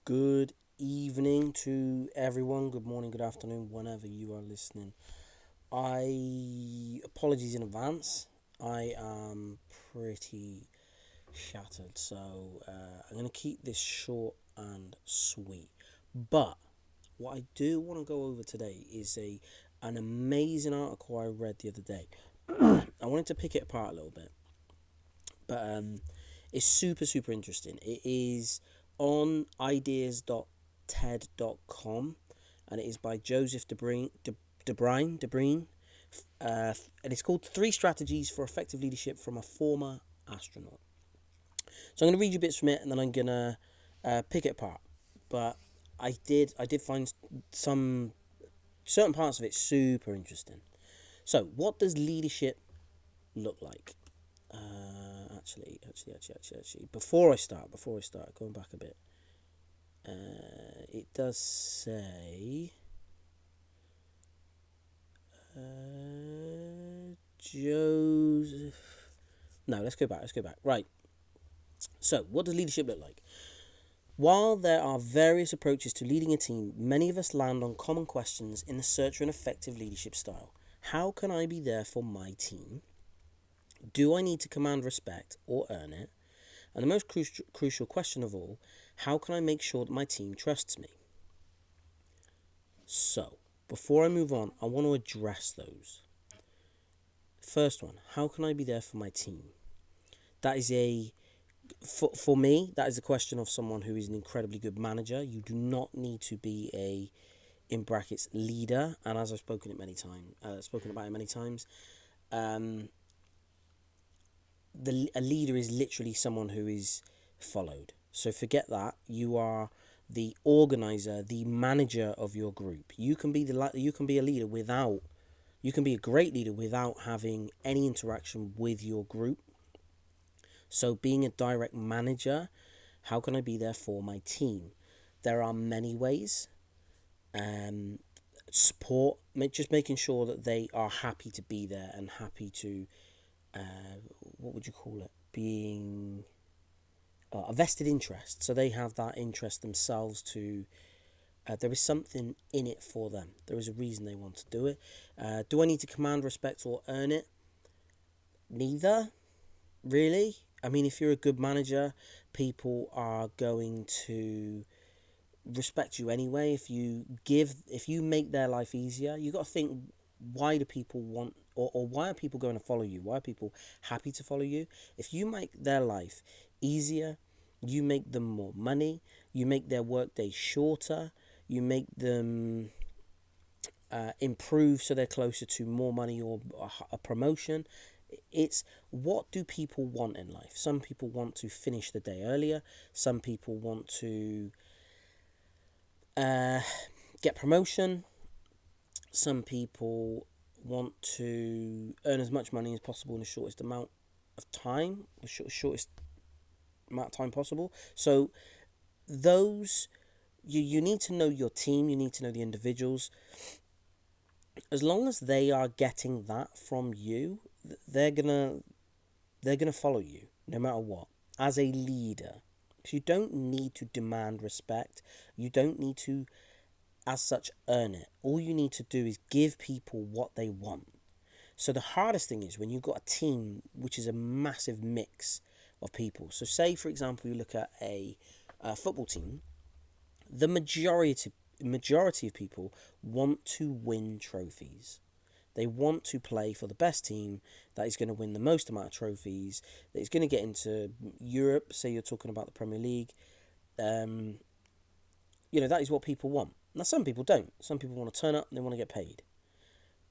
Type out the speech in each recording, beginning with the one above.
Good evening to everyone. Good morning, good afternoon, whenever you are listening. I apologies in advance. I am pretty shattered, so I'm going to keep this short and sweet. But what I do want to go over today is an amazing article I read the other day. I wanted to pick it apart a little bit, but it's super interesting. It is on ideas.ted.com, and it is by Joseph Debrine, and it's called Three Strategies for Effective Leadership from a Former Astronaut. So I'm going to read you bits from it, and then I'm going to pick it apart. But I did find some certain parts of it super interesting. So, what does leadership look like? Actually, before I start, going back a bit, it does say, Joseph. No, let's go back. Right. So, what does leadership look like? While there are various approaches to leading a team, many of us land on common questions in the search for an effective leadership style. How can I be there for my team? Do I need to command respect or earn it? And the most crucial question of all, how can I make sure that my team trusts me? So, before I move on, I want to address those. First one, how can I be there for my team? That is for me, that is a question of someone who is an incredibly good manager. You do not need to be in brackets, leader. And as I've spoken about it many times, a leader is literally someone who is followed. So forget that. You are the organizer, the manager of your group. You can be a leader without. You can be a great leader without having any interaction with your group. So being a direct manager, how can I be there for my team? There are many ways. Support, just making sure that they are happy to be there and happy to, what would you call it? Being a vested interest. So they have that interest themselves to, there is something in it for them. There is a reason they want to do it. Do I need to command respect or earn it? Neither, really. I mean, if you're a good manager, people are going to respect you anyway. If you make their life easier, you got to think, why do people want, or why are people going to follow you? Why are people happy to follow you? If you make their life easier, you make them more money, you make their workday shorter, you make them improve so they're closer to more money or a promotion. It's, what do people want in life? Some people want to finish the day earlier. Some people want to get promotion. Some people want to earn as much money as possible in the shortest amount of time, shortest amount of time possible. So those, you need to know your team. You need to know the individuals. As long as they are getting that from you, they're gonna follow you no matter what, as a leader. So you don't need to demand respect. You don't need to, as such, earn it. All you need to do is give people what they want. So the hardest thing is when you've got a team which is a massive mix of people. So say, for example, you look at a football team. The majority of people want to win trophies. They want to play for the best team that is going to win the most amount of trophies, that is going to get into Europe. Say you're talking about the Premier League. That is what people want. Now, some people don't. Some people want to turn up and they want to get paid.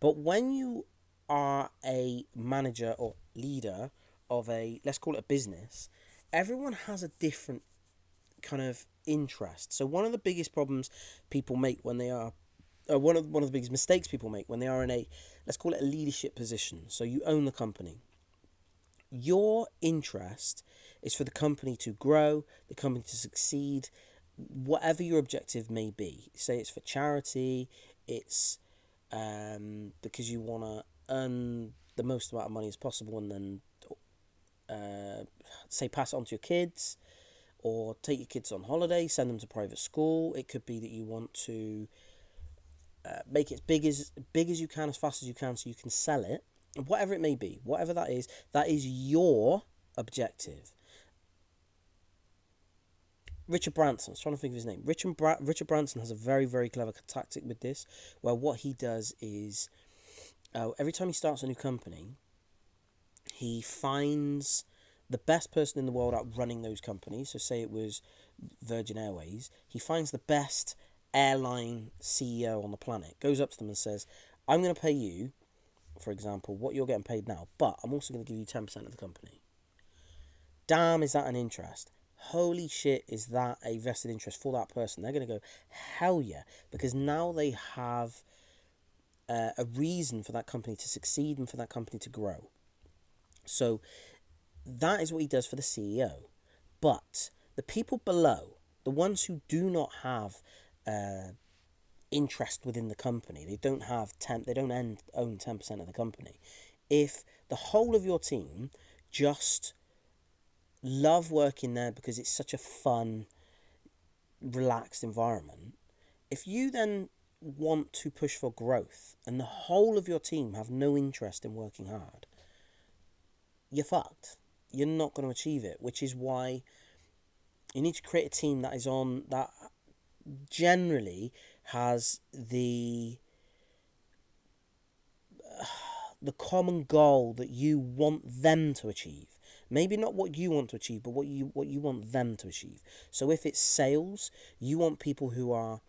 But when you are a manager or leader of let's call it a business, everyone has a different kind of interest. So one of the biggest problems people make when they are, one of the biggest mistakes people make when they are in let's call it a leadership position. So you own the company. Your interest is for the company to grow, the company to succeed, whatever your objective may be. Say it's for charity, it's because you want to earn the most amount of money as possible and then say pass it on to your kids, or take your kids on holiday, send them to private school. It could be that you want to make it as big as you can, as fast as you can, so you can sell it. Whatever it may be, whatever that is your objective. Richard Branson, I was trying to think of his name. Richard Branson has a very, very clever tactic with this, where what he does is every time he starts a new company, he finds the best person in the world at running those companies. So say it was Virgin Airways, he finds the best airline CEO on the planet, goes up to them and says, I'm going to pay you, for example, what you're getting paid now, but I'm also going to give you 10% of the company. Damn, is that an interest? Holy shit, is that a vested interest for that person? They're going to go, hell yeah, because now they have a reason for that company to succeed and for that company to grow. So that is what he does for the CEO. But the people below, the ones who do not have interest within the company, they don't own 10% of the company. If the whole of your team just love working there because it's such a fun, relaxed environment, if you then want to push for growth and the whole of your team have no interest in working hard, you're fucked. You're not going to achieve it, which is why you need to create a team that generally has the common goal that you want them to achieve. Maybe not what you want to achieve, but what you want them to achieve. So if it's sales, you want people who are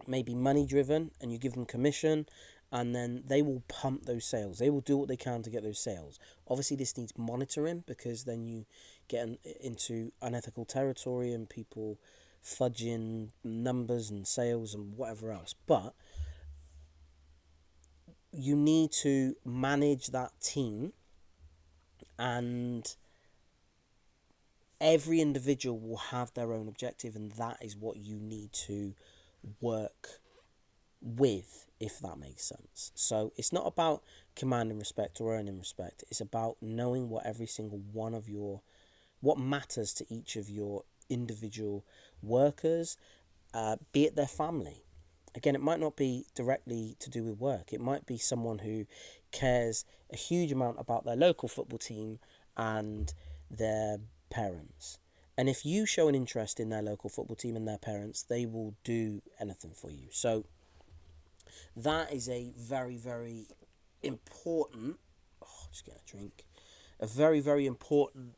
maybe money driven, and you give them commission, and then they will pump those sales. They will do what they can to get those sales. Obviously, this needs monitoring, because then you get into unethical territory and people fudging numbers and sales and whatever else. But you need to manage that team, and every individual will have their own objective, and that is what you need to work with, if that makes sense. So it's not about commanding respect or earning respect. It's about knowing what every single one of what matters to each of your individual workers, be it their family. Again, it might not be directly to do with work. It might be someone who cares a huge amount about their local football team and their parents. And if you show an interest in their local football team and their parents, they will do anything for you. So that is a very, very important... just get a drink. A very, very important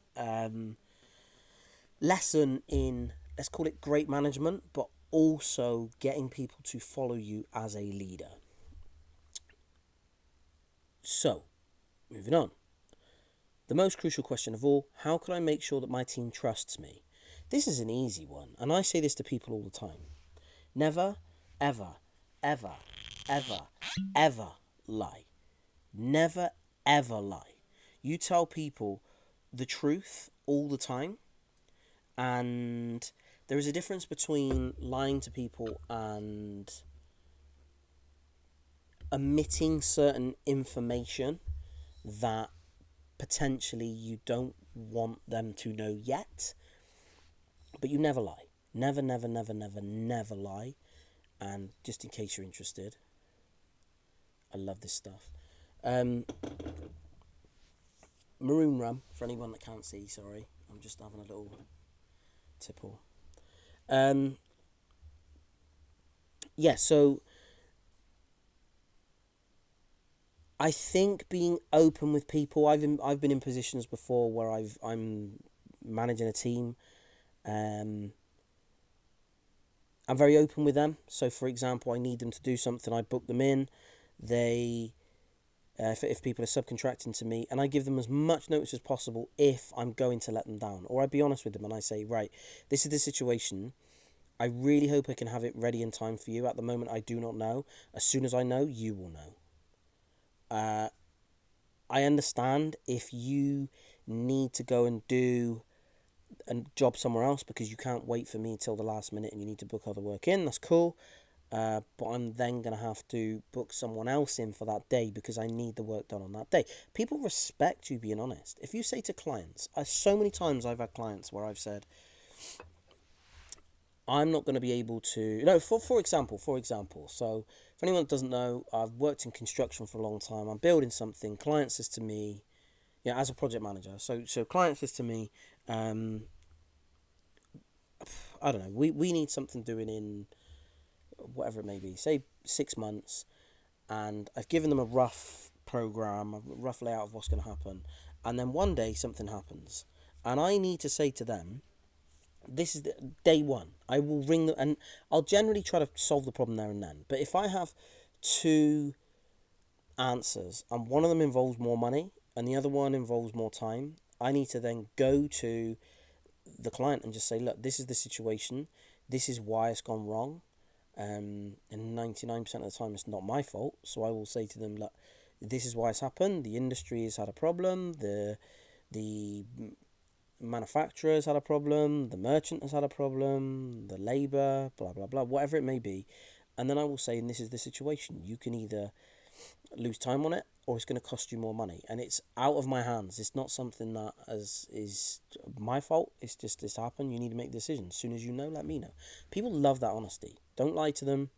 lesson in, let's call it great management, but also getting people to follow you as a leader. So, moving on. The most crucial question of all, how can I make sure that my team trusts me? This is an easy one, and I say this to people all the time. Never, ever, ever, ever, ever lie. Never, ever lie. You tell people the truth all the time, and there is a difference between lying to people and omitting certain information that potentially you don't want them to know yet. But you never lie. Never, never, never, never, never lie. And just in case you're interested, I love this stuff. Maroon rum, for anyone that can't see, sorry. I'm just having a little tipple. So I think being open with people, I've been in positions before where I'm managing a team. I'm very open with them. So, for example, I need them to do something, I book them in. They, if people are subcontracting to me, and I give them as much notice as possible if I'm going to let them down. Or I be honest with them and I say, right, this is the situation. I really hope I can have it ready in time for you. At the moment, I do not know. As soon as I know, you will know. I understand if you need to go and do a job somewhere else because you can't wait for me till the last minute and you need to book other work in. That's cool. But I'm then going to have to book someone else in for that day because I need the work done on that day. People respect you being honest. If you say to clients, so many times I've had clients where I've said, I'm not going to be able to. No, for example. So, if anyone doesn't know, I've worked in construction for a long time. I'm building something. Client says to me, yeah, as a project manager. So client says to me, um, I don't know. We need something doing in whatever it may be. Say 6 months, and I've given them a rough program, a rough layout of what's going to happen, and then one day something happens, and I need to say to them, this is the, day one. I will ring them, and I'll generally try to solve the problem there and then. But if I have two answers and one of them involves more money and the other one involves more time, I need to then go to the client and just say, look, this is the situation. This is why it's gone wrong. And 99% of the time, it's not my fault. So I will say to them, look, this is why it's happened. The industry has had a problem. The manufacturer has had a problem. The merchant has had a problem. The labour, blah, blah, blah, whatever it may be. And then I will say, and this is the situation. You can either lose time on it or it's going to cost you more money, and it's out of my hands. It's not something that is my fault. It's just this happened. You need to make a decision. As soon as you know, let me know. People love that honesty. Don't lie to them.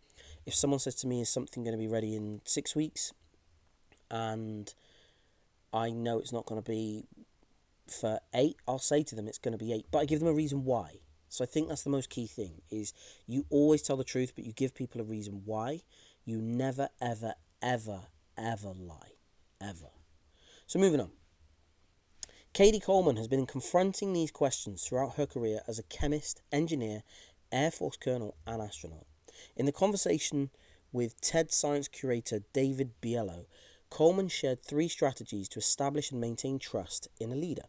If someone says to me, is something going to be ready in 6 weeks, and I know it's not going to be for 8, I'll say to them it's going to be 8, but I give them a reason why. So I think that's the most key thing, is you always tell the truth, but you give people a reason why. You never, ever, ever, ever lie. Ever. So moving on. Cady Coleman has been confronting these questions throughout her career as a chemist, engineer, Air Force colonel, and astronaut. In the conversation with TED Science curator David Biello, Coleman shared 3 strategies to establish and maintain trust in a leader.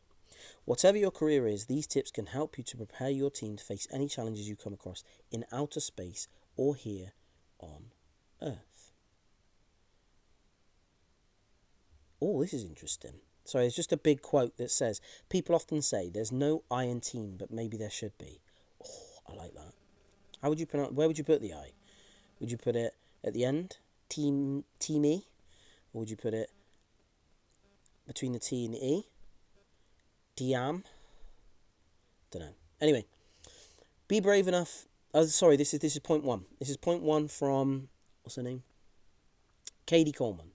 Whatever your career is, these tips can help you to prepare your team to face any challenges you come across in outer space or here on Earth. Oh, this is interesting. So it's just a big quote that says, people often say there's no I in team, but maybe there should be. Oh, I like that. How would you pronounce, where would you put the I? Would you put it at the end? Teamy? Or would you put it between the T and the E? Diam? Don't know. Anyway, be brave enough. Sorry, this is point 1. This is point 1 from, what's her name? Cady Coleman.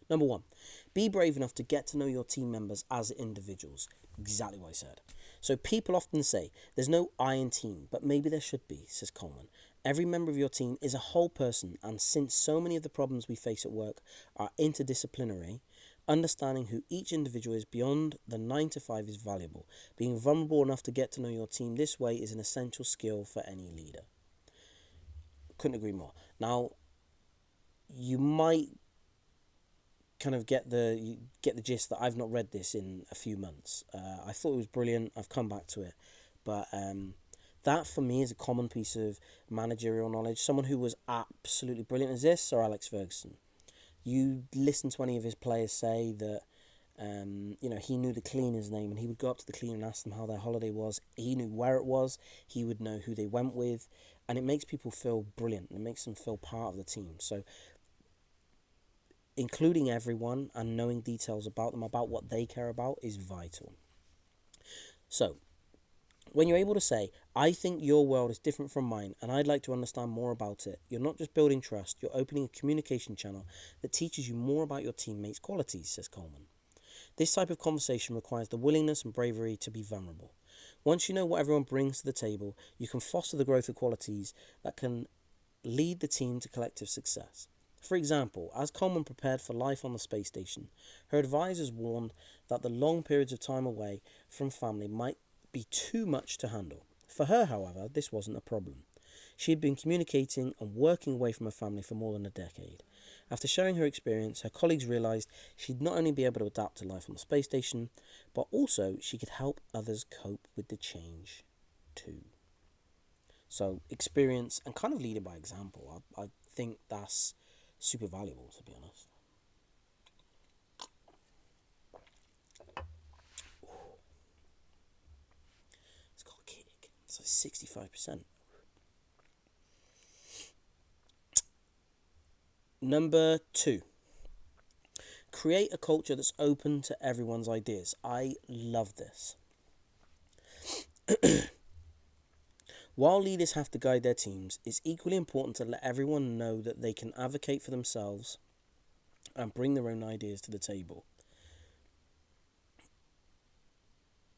Number 1, be brave enough to get to know your team members as individuals. Exactly what I said. So people often say, there's no I in team, but maybe there should be, says Coleman. Every member of your team is a whole person, and since so many of the problems we face at work are interdisciplinary, understanding who each individual is beyond the 9 to 5 is valuable. Being vulnerable enough to get to know your team this way is an essential skill for any leader. Couldn't agree more. Now, you might kind of get the gist that I've not read this in a few months. I thought it was brilliant. I've come back to it, but that for me is a common piece of managerial knowledge. Someone who was absolutely brilliant as this, Sir Alex Ferguson. You listen to any of his players say that he knew the cleaner's name, and he would go up to the cleaner and ask them how their holiday was. He knew where it was. He would know who they went with, and it makes people feel brilliant. It makes them feel part of the team. So including everyone and knowing details about them, about what they care about, is vital. So, when you're able to say, I think your world is different from mine and I'd like to understand more about it, you're not just building trust, you're opening a communication channel that teaches you more about your teammates' qualities, says Coleman. This type of conversation requires the willingness and bravery to be vulnerable. Once you know what everyone brings to the table, you can foster the growth of qualities that can lead the team to collective success. For example, as Coleman prepared for life on the space station, her advisors warned that the long periods of time away from family might be too much to handle. For her, however, this wasn't a problem. She had been communicating and working away from her family for more than a decade. After sharing her experience, her colleagues realised she'd not only be able to adapt to life on the space station, but also she could help others cope with the change too. So experience and kind of leading by example, I think that's super valuable, to be honest. Ooh. It's got a kick. It's like 65%. Number 2. Create a culture that's open to everyone's ideas. I love this. While leaders have to guide their teams, it's equally important to let everyone know that they can advocate for themselves and bring their own ideas to the table.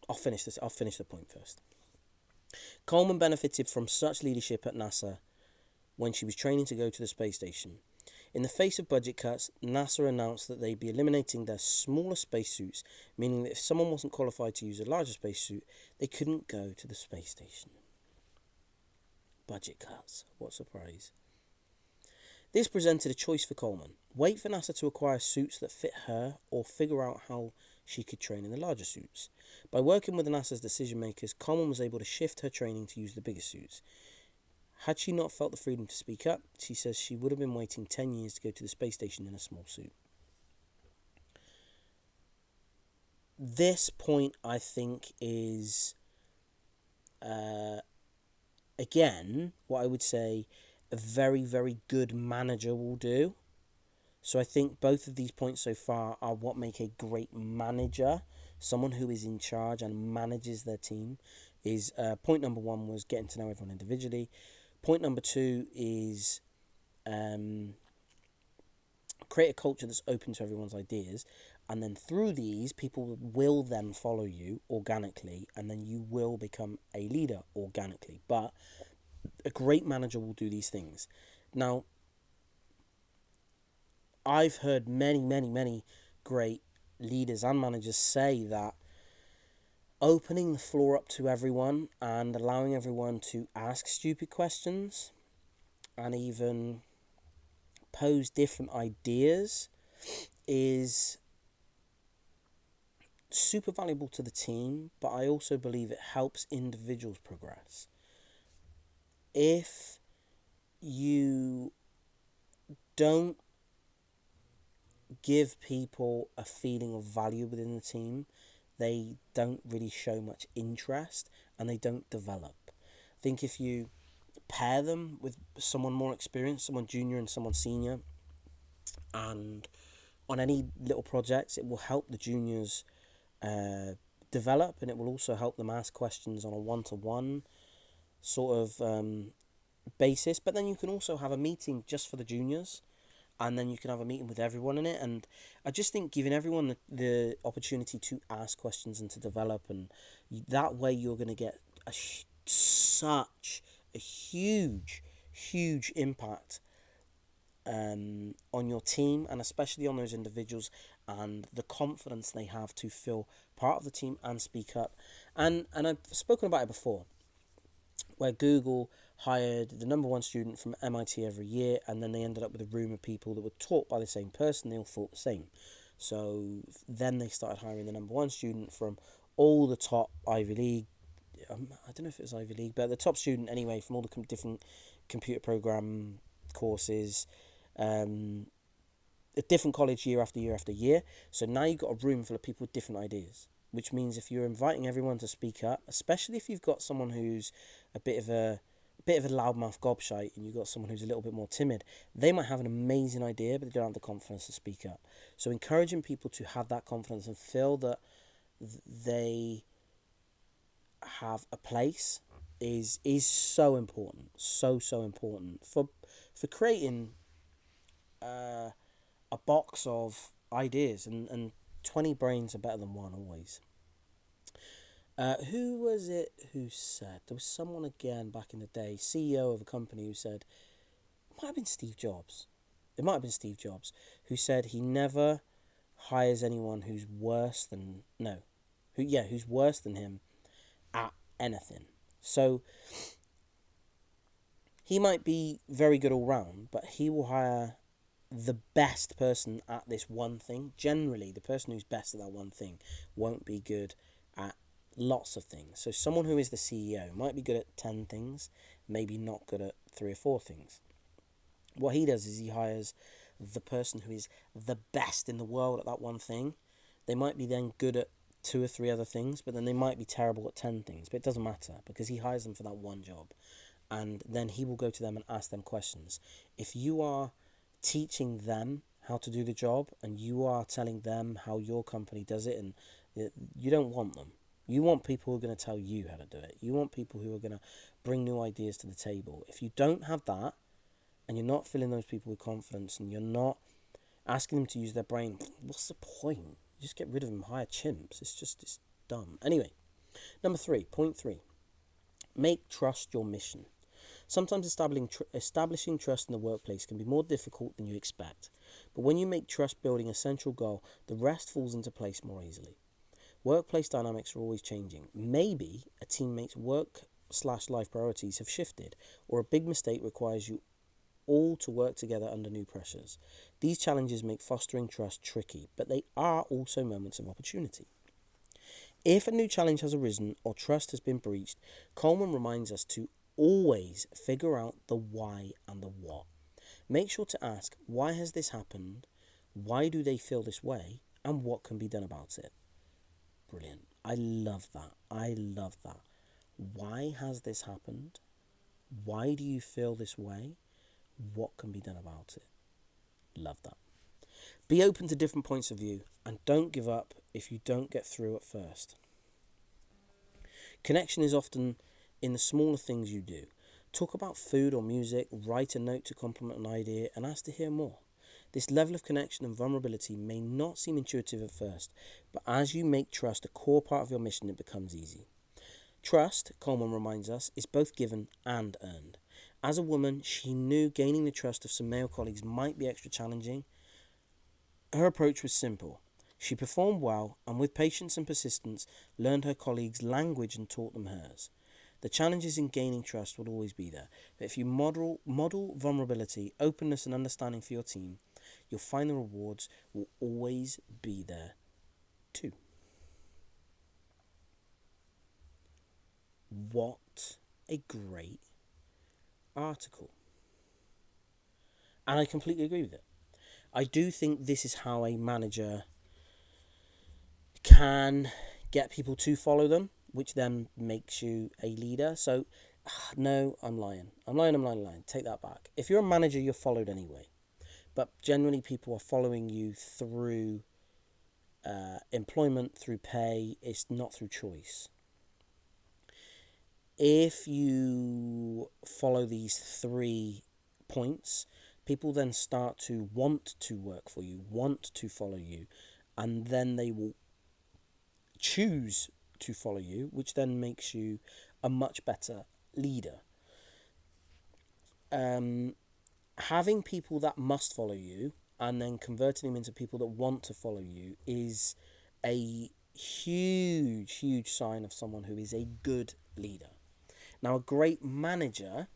I'll finish the point first. Coleman benefited from such leadership at NASA when she was training to go to the space station. In the face of budget cuts, NASA announced that they'd be eliminating their smaller spacesuits, meaning that if someone wasn't qualified to use a larger spacesuit, they couldn't go to the space station. Budget cuts, what a surprise. This presented a choice for Coleman. Wait for NASA to acquire suits that fit her, or figure out how she could train in the larger suits. By working with NASA's decision makers, Coleman was able to shift her training to use the bigger suits. Had she not felt the freedom to speak up, she says she would have been waiting 10 years to go to the space station in a small suit. This point, I think, is, again, what I would say a very, very good manager will do. So I think both of these points so far are what make a great manager. Someone who is in charge and manages their team. Is point number one was getting to know everyone individually. Point number two is create a culture that's open to everyone's ideas. And then through these, people will then follow you organically, and then you will become a leader organically. But a great manager will do these things. Now, I've heard many great leaders and managers say that opening the floor up to everyone and allowing everyone to ask stupid questions and even pose different ideas is super valuable to the team, but I also believe it helps individuals progress. If you don't give people a feeling of value within the team, they don't really show much interest and they don't develop. I think if you pair them with someone more experienced, someone junior and someone senior, and on any little projects, it will help the juniors develop, and it will also help them ask questions on a one-to-one sort of basis. But then you can also have a meeting just for the juniors, and then you can have a meeting with everyone in it. And I just think giving everyone the opportunity to ask questions and to develop, and that way you're going to get such a huge impact on your team, and especially on those individuals, and the confidence they have to feel part of the team and speak up. And I've spoken about it before, where Google hired the number one student from MIT every year, and then they ended up with a room of people that were taught by the same person. They all thought the same. So then they started hiring the number one student from all the top Ivy League. I don't know if it was Ivy League, but the top student anyway from all the different computer program courses. A different college year after year after year. So now you've got a room full of people with different ideas, which means if you're inviting everyone to speak up, especially if you've got someone who's a bit of a loudmouth gobshite and you've got someone who's a little bit more timid, they might have an amazing idea, but they don't have the confidence to speak up. So encouraging people to have that confidence and feel that they have a place is so important, so important for creating a box of ideas, and 20 brains are better than one always. Who was it who said, there was someone again back in the day, CEO of a company, who said, it might have been Steve Jobs, who said he never hires anyone who's worse than him at anything. So he might be very good all round, but he will hire the best person at this one thing. Generally, the person who's best at that one thing won't be good at lots of things. So someone who is the CEO might be good at 10 things, maybe not good at 3 or 4 things. What he does is he hires the person who is the best in the world at that one thing. They might be then good at 2 or 3 other things, but then they might be terrible at 10 things. But it doesn't matter, because he hires them for that one job. And then he will go to them and ask them questions. If you are teaching them how to do the job and you are telling them how your company does it, and you don't want them. You want people who are going to tell you how to do it. You want people who are going to bring new ideas to the table. If you don't have that, and you're not filling those people with confidence, and you're not asking them to use their brain, what's the point? You just get rid of them, hire chimps. It's dumb. Anyway, point 3. Make trust your mission. Sometimes establishing trust in the workplace can be more difficult than you expect. But when you make trust building a central goal, the rest falls into place more easily. Workplace dynamics are always changing. Maybe a teammate's work/life priorities have shifted, or a big mistake requires you all to work together under new pressures. These challenges make fostering trust tricky, but they are also moments of opportunity. If a new challenge has arisen or trust has been breached, Coleman reminds us to always figure out the why and the what. Make sure to ask, why has this happened? Why do they feel this way? And what can be done about it? Brilliant. I love that. Why has this happened? Why do you feel this way? What can be done about it? Love that. Be open to different points of view and don't give up if you don't get through at first. Connection is often in the smaller things you do. Talk about food or music, write a note to compliment an idea, and ask to hear more. This level of connection and vulnerability may not seem intuitive at first, but as you make trust a core part of your mission, it becomes easy. Trust, Coleman reminds us, is both given and earned. As a woman, she knew gaining the trust of some male colleagues might be extra challenging. Her approach was simple. She performed well and with patience and persistence learned her colleagues' language and taught them hers. The challenges in gaining trust will always be there, but if you model vulnerability, openness and understanding for your team, you'll find the rewards will always be there too. What a great article. And I completely agree with it. I do think this is how a manager can get people to follow them, which then makes you a leader. So, no, I'm lying. Take that back. If you're a manager, you're followed anyway. But generally, people are following you through employment, through pay. It's not through choice. If you follow these 3 points, people then start to want to work for you, want to follow you, and then they will choose to follow you, which then makes you a much better leader. Having people that must follow you and then converting them into people that want to follow you is a huge sign of someone who is a good leader. Now, a great manager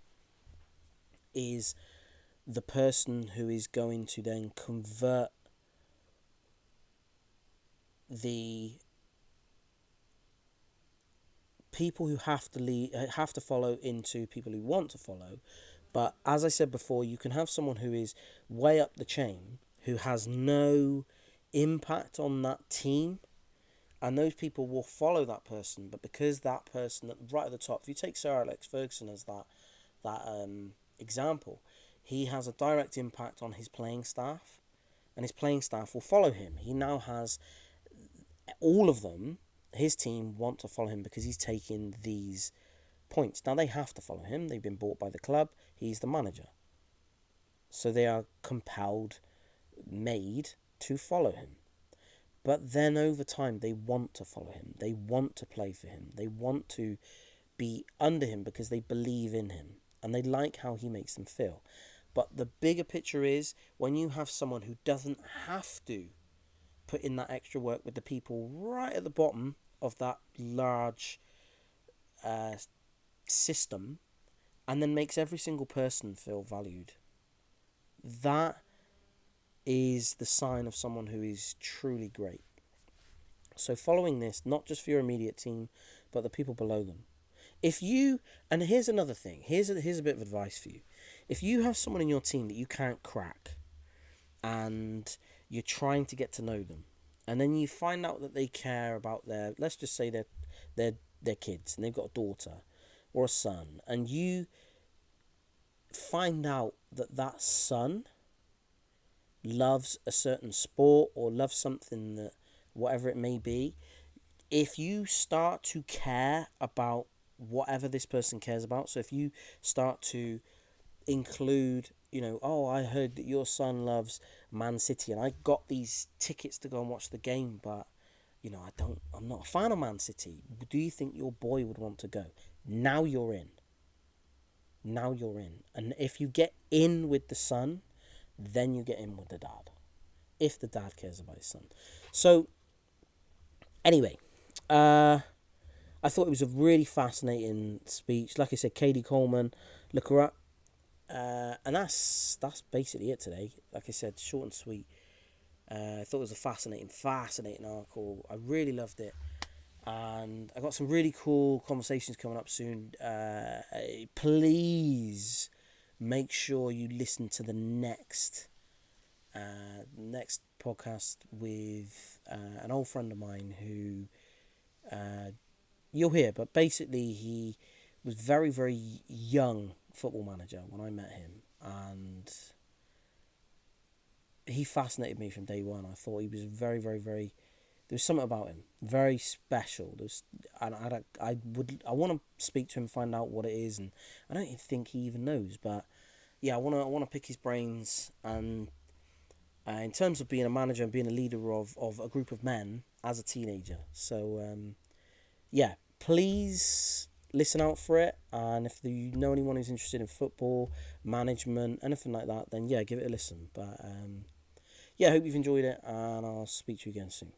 is the person who is going to then convert the people who have to follow into people who want to follow. But as I said before, you can have someone who is way up the chain, who has no impact on that team, and those people will follow that person. But because that person right at the top, if you take Sir Alex Ferguson as that example, he has a direct impact on his playing staff, and his playing staff will follow him. He now has all of them, his team, want to follow him because he's taking these points. Now they have to follow him. They've been bought by the club. He's the manager. So they are made to follow him. But then over time, they want to follow him. They want to play for him. They want to be under him because they believe in him. And they like how he makes them feel. But the bigger picture is when you have someone who doesn't have to put in that extra work with the people right at the bottom of that large system, and then makes every single person feel valued. That is the sign of someone who is truly great. So following this, not just for your immediate team, but the people below them. And here's another thing, here's a bit of advice for you. If you have someone in your team that you can't crack, and you're trying to get to know them, and then you find out that they care about let's just say their kids, and they've got a daughter or a son, and you find out that son loves a certain sport or loves something that, whatever it may be, if you start to care about whatever this person cares about, so if you start to include, oh, I heard that your son loves Man City and I got these tickets to go and watch the game, but I'm not a fan of Man City. Do you think your boy would want to go? Now you're in. And if you get in with the son, then you get in with the dad, if the dad cares about his son. So anyway, I thought it was a really fascinating speech. Like I said, Cady Coleman, look her up. And that's basically it today. Like I said, short and sweet. I thought it was a fascinating article. I really loved it. And I got some really cool conversations coming up soon. Please make sure you listen to the next podcast with an old friend of mine who you'll hear. But basically, he was very, very young football manager when I met him, and he fascinated me from day one. I thought he was very, very, very. There was something about him very special. I want to speak to him, find out what it is, and I don't think he even knows. But yeah, I want to pick his brains. And in terms of being a manager and being a leader of a group of men as a teenager, so yeah, please listen out for it. And if you know anyone who's interested in football, management, anything like that, then yeah, give it a listen. But yeah, I hope you've enjoyed it, and I'll speak to you again soon.